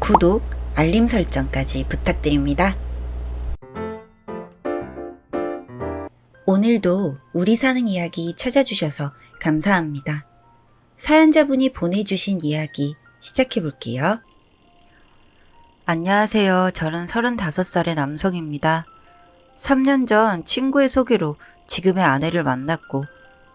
구독, 알림 설정까지 부탁드립니다. 오늘도 우리 사는 이야기 찾아주셔서 감사합니다. 사연자분이 보내주신 이야기 시작해볼게요. 안녕하세요. 저는 35살의 남성입니다. 3년 전 친구의 소개로 지금의 아내를 만났고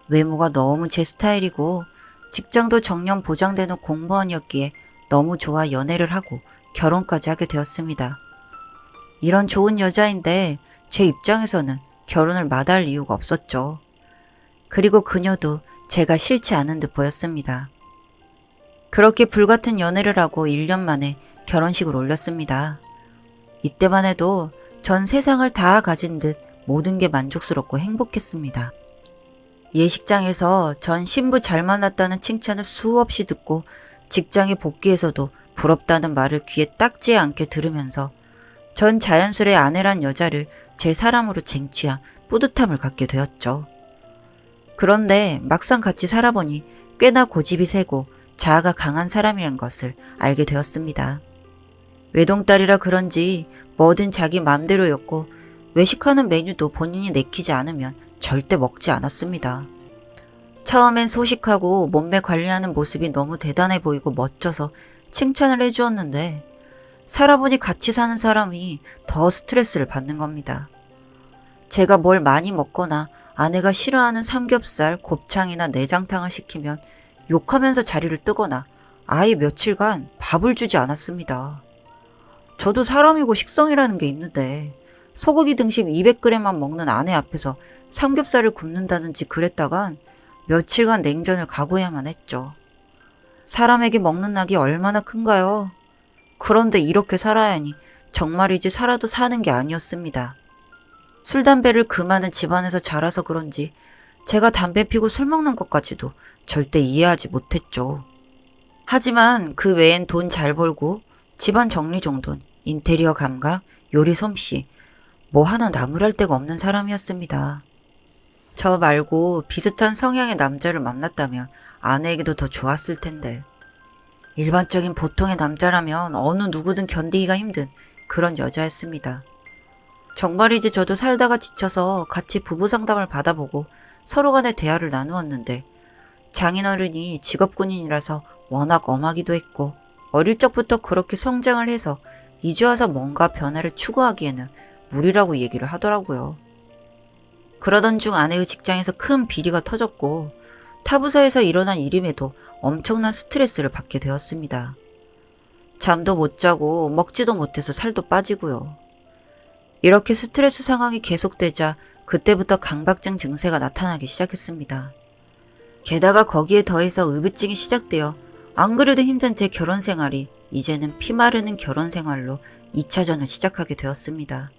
외모가 너무 제 스타일이고 직장도 정년 보장되는 공무원이었기에 너무 좋아 연애를 하고 결혼까지 하게 되었습니다. 이런 좋은 여자인데 제 입장에서는 결혼을 마다할 이유가 없었죠. 그리고 그녀도 제가 싫지 않은 듯 보였습니다. 그렇게 불같은 연애를 하고 1년 만에 결혼식을 올렸습니다. 이때만 해도 전 세상을 다 가진 듯 모든 게 만족스럽고 행복했습니다. 예식장에서 전 신부 잘 만났다는 칭찬을 수없이 듣고 직장에 복귀해서도 부럽다는 말을 귀에 딱지 않게 들으면서 전 자연스레 아내란 여자를 제 사람으로 쟁취한 뿌듯함을 갖게 되었죠. 그런데 막상 같이 살아보니 꽤나 고집이 세고 자아가 강한 사람이란 것을 알게 되었습니다. 외동딸이라 그런지 뭐든 자기 맘대로였고 외식하는 메뉴도 본인이 내키지 않으면 절대 먹지 않았습니다. 처음엔 소식하고 몸매 관리하는 모습이 너무 대단해 보이고 멋져서 칭찬을 해주었는데 살아보니 같이 사는 사람이 더 스트레스를 받는 겁니다. 제가 뭘 많이 먹거나 아내가 싫어하는 삼겹살, 곱창이나 내장탕을 시키면 욕하면서 자리를 뜨거나 아예 며칠간 밥을 주지 않았습니다. 저도 사람이고 식성이라는 게 있는데 소고기 등심 200g만 먹는 아내 앞에서 삼겹살을 굽는다든지 그랬다간 며칠간 냉전을 각오해야만 했죠. 사람에게 먹는 낙이 얼마나 큰가요? 그런데 이렇게 살아야 하니 정말이지 살아도 사는 게 아니었습니다. 술, 담배를 금하는 집안에서 자라서 그런지 제가 담배 피고 술 먹는 것까지도 절대 이해하지 못했죠. 하지만 그 외엔 돈 잘 벌고 집안 정리정돈, 인테리어 감각, 요리 솜씨 뭐 하나 나무랄 데가 없는 사람이었습니다. 저 말고 비슷한 성향의 남자를 만났다면 아내에게도 더 좋았을 텐데 일반적인 보통의 남자라면 어느 누구든 견디기가 힘든 그런 여자였습니다. 정말이지 저도 살다가 지쳐서 같이 부부 상담을 받아보고 서로 간의 대화를 나누었는데 장인어른이 직업군인이라서 워낙 엄하기도 했고 어릴 적부터 그렇게 성장을 해서 이제 와서 뭔가 변화를 추구하기에는 무리라고 얘기를 하더라고요. 그러던 중 아내의 직장에서 큰 비리가 터졌고 타부서에서 일어난 일임에도 엄청난 스트레스를 받게 되었습니다. 잠도 못 자고 먹지도 못해서 살도 빠지고요. 이렇게 스트레스 상황이 계속되자 그때부터 강박증 증세가 나타나기 시작했습니다. 게다가 거기에 더해서 의부증이 시작되어 안 그래도 힘든 제 결혼 생활이 이제는 피 마르는 결혼 생활로 2차전을 시작하게 되었습니다.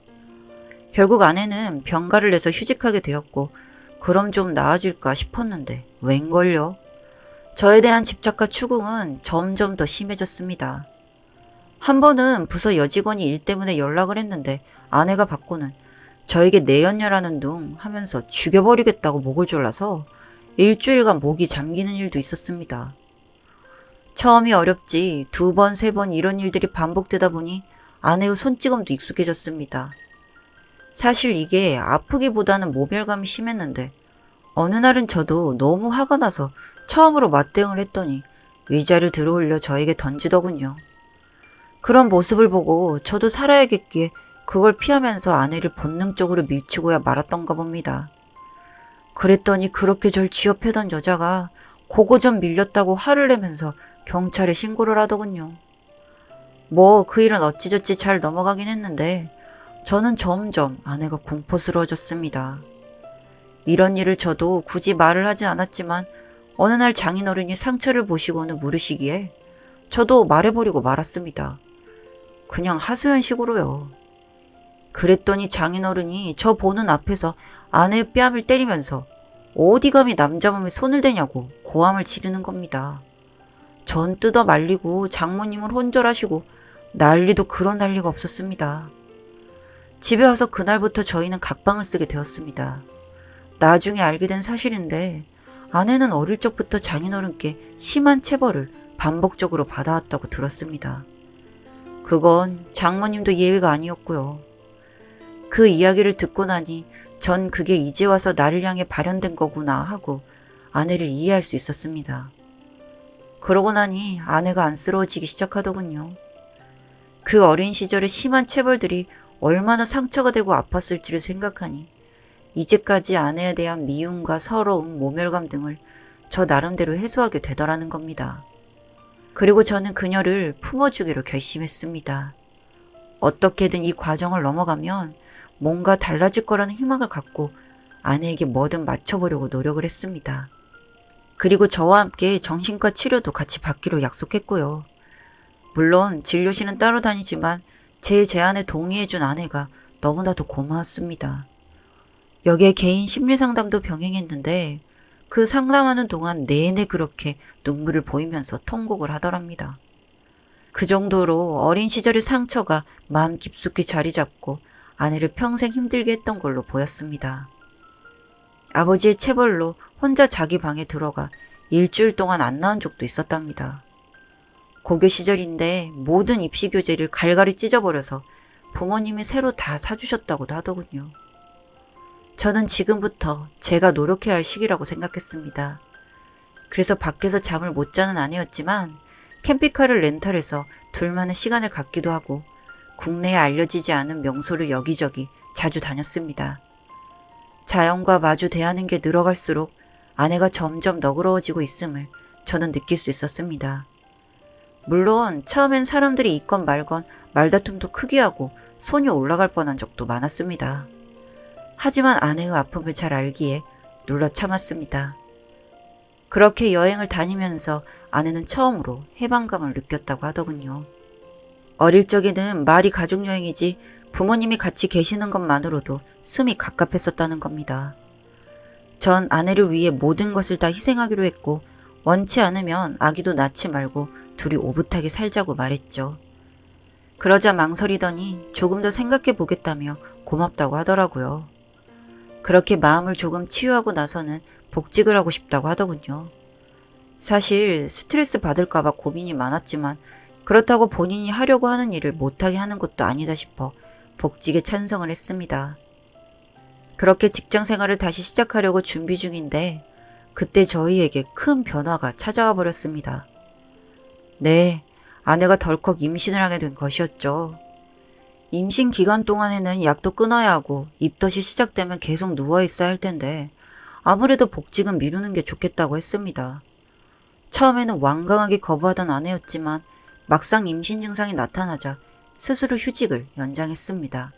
결국 아내는 병가를 내서 휴직하게 되었고 그럼 좀 나아질까 싶었는데 웬걸요? 저에 대한 집착과 추궁은 점점 더 심해졌습니다. 한 번은 부서 여직원이 일 때문에 연락을 했는데 아내가 받고는 저에게 내연녀라는 둥 하면서 죽여버리겠다고 목을 졸라서 일주일간 목이 잠기는 일도 있었습니다. 처음이 어렵지 2번, 3번 이런 일들이 반복되다 보니 아내의 손찌검도 익숙해졌습니다. 사실 이게 아프기보다는 모멸감이 심했는데 어느 날은 저도 너무 화가 나서 처음으로 맞대응을 했더니 의자를 들어올려 저에게 던지더군요. 그런 모습을 보고 저도 살아야겠기에 그걸 피하면서 아내를 본능적으로 밀치고야 말았던가 봅니다. 그랬더니 그렇게 절 쥐어패던 여자가 그거 좀 밀렸다고 화를 내면서 경찰에 신고를 하더군요. 뭐 그 일은 어찌저찌 잘 넘어가긴 했는데 저는 점점 아내가 공포스러워졌습니다. 이런 일을 저도 굳이 말을 하지 않았지만 어느 날 장인어른이 상처를 보시고는 물으시기에 저도 말해버리고 말았습니다. 그냥 하소연식으로요. 그랬더니 장인어른이 저 보는 앞에서 아내의 뺨을 때리면서 어디 감히 남자 몸에 손을 대냐고 고함을 지르는 겁니다. 전 뜯어 말리고 장모님을 혼절하시고 난리도 그런 난리가 없었습니다. 집에 와서 그날부터 저희는 각방을 쓰게 되었습니다. 나중에 알게 된 사실인데 아내는 어릴 적부터 장인어른께 심한 체벌을 반복적으로 받아왔다고 들었습니다. 그건 장모님도 예외가 아니었고요. 그 이야기를 듣고 나니 전 그게 이제 와서 나를 향해 발현된 거구나 하고 아내를 이해할 수 있었습니다. 그러고 나니 아내가 안쓰러워지기 시작하더군요. 그 어린 시절의 심한 체벌들이 얼마나 상처가 되고 아팠을지를 생각하니 이제까지 아내에 대한 미움과 서러움, 모멸감 등을 저 나름대로 해소하게 되더라는 겁니다. 그리고 저는 그녀를 품어주기로 결심했습니다. 어떻게든 이 과정을 넘어가면 뭔가 달라질 거라는 희망을 갖고 아내에게 뭐든 맞춰보려고 노력을 했습니다. 그리고 저와 함께 정신과 치료도 같이 받기로 약속했고요. 물론 진료실은 따로 다니지만 제 제안에 동의해준 아내가 너무나도 고마웠습니다. 여기에 개인 심리상담도 병행했는데 그 상담하는 동안 내내 그렇게 눈물을 보이면서 통곡을 하더랍니다. 그 정도로 어린 시절의 상처가 마음 깊숙이 자리 잡고 아내를 평생 힘들게 했던 걸로 보였습니다. 아버지의 체벌로 혼자 자기 방에 들어가 일주일 동안 안 나온 적도 있었답니다. 고교 시절인데 모든 입시 교재를 갈갈이 찢어버려서 부모님이 새로 다 사주셨다고도 하더군요. 저는 지금부터 제가 노력해야 할 시기라고 생각했습니다. 그래서 밖에서 잠을 못 자는 아내였지만 캠핑카를 렌탈해서 둘만의 시간을 갖기도 하고 국내에 알려지지 않은 명소를 여기저기 자주 다녔습니다. 자연과 마주 대하는 게 늘어갈수록 아내가 점점 너그러워지고 있음을 저는 느낄 수 있었습니다. 물론 처음엔 사람들이 있건 말건 말다툼도 크게 하고 손이 올라갈 뻔한 적도 많았습니다. 하지만 아내의 아픔을 잘 알기에 눌러 참았습니다. 그렇게 여행을 다니면서 아내는 처음으로 해방감을 느꼈다고 하더군요. 어릴 적에는 말이 가족여행이지 부모님이 같이 계시는 것만으로도 숨이 갑갑했었다는 겁니다. 전 아내를 위해 모든 것을 다 희생하기로 했고 원치 않으면 아기도 낳지 말고 둘이 오붓하게 살자고 말했죠. 그러자 망설이더니 조금 더 생각해 보겠다며 고맙다고 하더라고요. 그렇게 마음을 조금 치유하고 나서는 복직을 하고 싶다고 하더군요. 사실 스트레스 받을까봐 고민이 많았지만 그렇다고 본인이 하려고 하는 일을 못하게 하는 것도 아니다 싶어 복직에 찬성을 했습니다. 그렇게 직장 생활을 다시 시작하려고 준비 중인데 그때 저희에게 큰 변화가 찾아와 버렸습니다. 네, 아내가 덜컥 임신을 하게 된 것이었죠. 임신 기간 동안에는 약도 끊어야 하고 입덧이 시작되면 계속 누워 있어야 할 텐데 아무래도 복직은 미루는 게 좋겠다고 했습니다. 처음에는 완강하게 거부하던 아내였지만 막상 임신 증상이 나타나자 스스로 휴직을 연장했습니다.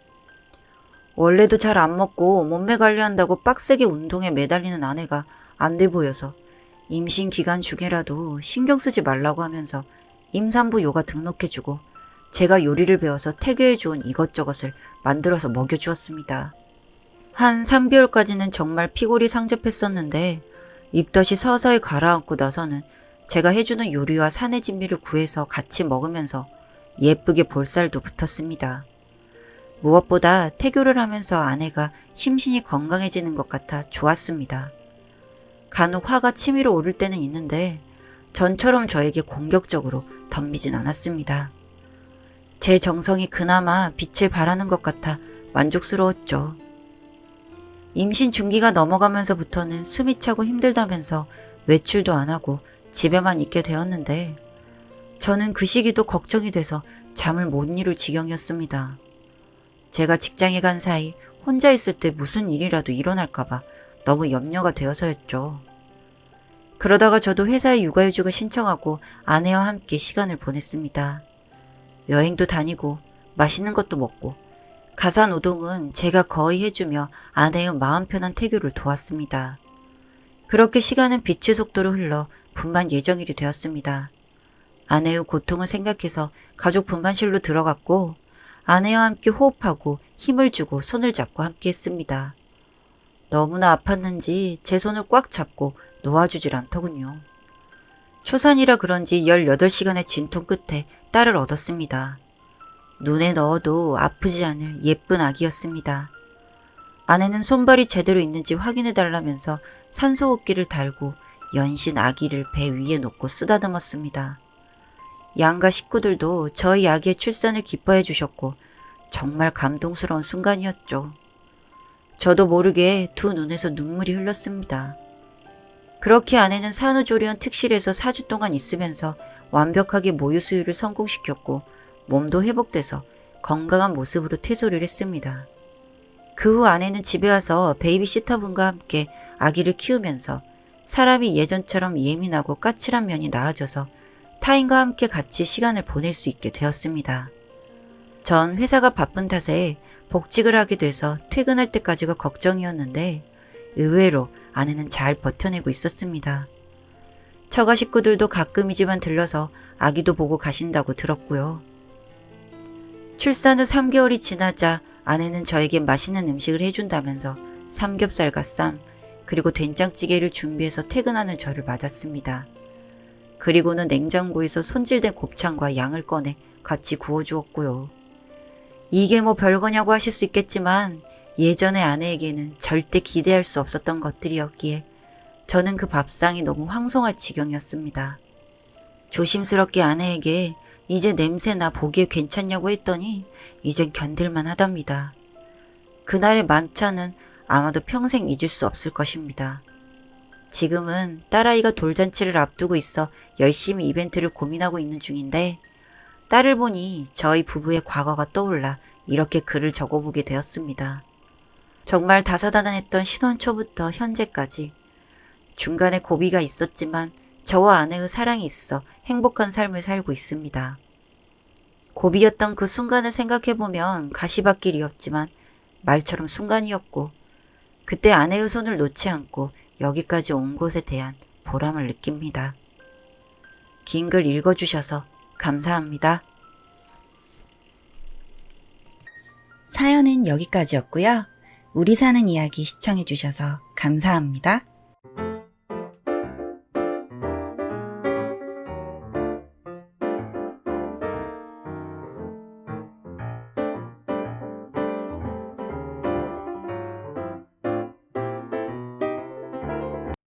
원래도 잘 안 먹고 몸매 관리한다고 빡세게 운동에 매달리는 아내가 안 돼 보여서 임신 기간 중에라도 신경 쓰지 말라고 하면서 임산부 요가 등록해주고 제가 요리를 배워서 태교해 주은 이것저것을 만들어서 먹여주었습니다. 한 3개월까지는 정말 피골이 상접했었는데 입덧이 서서히 가라앉고 나서는 제가 해주는 요리와 산의 진미를 구해서 같이 먹으면서 예쁘게 볼살도 붙었습니다. 무엇보다 태교를 하면서 아내가 심신이 건강해지는 것 같아 좋았습니다. 간혹 화가 치밀어 오를 때는 있는데 전처럼 저에게 공격적으로 덤비진 않았습니다. 제 정성이 그나마 빛을 발하는 것 같아 만족스러웠죠. 임신 중기가 넘어가면서부터는 숨이 차고 힘들다면서 외출도 안 하고 집에만 있게 되었는데 저는 그 시기도 걱정이 돼서 잠을 못 이룰 지경이었습니다. 제가 직장에 간 사이 혼자 있을 때 무슨 일이라도 일어날까봐 너무 염려가 되어서였죠. 그러다가 저도 회사에 육아휴직을 신청하고 아내와 함께 시간을 보냈습니다. 여행도 다니고 맛있는 것도 먹고 가사노동은 제가 거의 해주며 아내의 마음 편한 태교를 도왔습니다. 그렇게 시간은 빛의 속도로 흘러 분만 예정일이 되었습니다. 아내의 고통을 생각해서 가족 분만실로 들어갔고 아내와 함께 호흡하고 힘을 주고 손을 잡고 함께 했습니다. 너무나 아팠는지 제 손을 꽉 잡고 놓아주질 않더군요. 초산이라 그런지 18시간의 진통 끝에 딸을 얻었습니다. 눈에 넣어도 아프지 않을 예쁜 아기였습니다. 아내는 손발이 제대로 있는지 확인해달라면서 산소호흡기를 달고 연신 아기를 배 위에 놓고 쓰다듬었습니다. 양가 식구들도 저희 아기의 출산을 기뻐해 주셨고 정말 감동스러운 순간이었죠. 저도 모르게 두 눈에서 눈물이 흘렀습니다. 그렇게 아내는 산후조리원 특실에서 4주 동안 있으면서 완벽하게 모유 수유를 성공시켰고 몸도 회복돼서 건강한 모습으로 퇴소를 했습니다. 그 후 아내는 집에 와서 베이비시터분과 함께 아기를 키우면서 사람이 예전처럼 예민하고 까칠한 면이 나아져서 타인과 함께 같이 시간을 보낼 수 있게 되었습니다. 전 회사가 바쁜 탓에 복직을 하게 돼서 퇴근할 때까지가 걱정이었는데 의외로 아내는 잘 버텨내고 있었습니다. 처가 식구들도 가끔이지만 들러서 아기도 보고 가신다고 들었고요. 출산 후 3개월이 지나자 아내는 저에게 맛있는 음식을 해준다면서 삼겹살과 쌈, 그리고 된장찌개를 준비해서 퇴근하는 저를 맞았습니다. 그리고는 냉장고에서 손질된 곱창과 양을 꺼내 같이 구워주었고요. 이게 뭐 별거냐고 하실 수 있겠지만 예전의 아내에게는 절대 기대할 수 없었던 것들이었기에 저는 그 밥상이 너무 황송할 지경이었습니다. 조심스럽게 아내에게 이제 냄새나 보기에 괜찮냐고 했더니 이젠 견딜만 하답니다. 그날의 만찬은 아마도 평생 잊을 수 없을 것입니다. 지금은 딸아이가 돌잔치를 앞두고 있어 열심히 이벤트를 고민하고 있는 중인데 딸을 보니 저희 부부의 과거가 떠올라 이렇게 글을 적어보게 되었습니다. 정말 다사다난했던 신혼 초부터 현재까지 중간에 고비가 있었지만 저와 아내의 사랑이 있어 행복한 삶을 살고 있습니다. 고비였던 그 순간을 생각해보면 가시밭길이었지만 말처럼 순간이었고 그때 아내의 손을 놓지 않고 여기까지 온 것에 대한 보람을 느낍니다. 긴 글 읽어주셔서 감사합니다. 사연은 여기까지였고요. 우리 사는 이야기 시청해주셔서 감사합니다.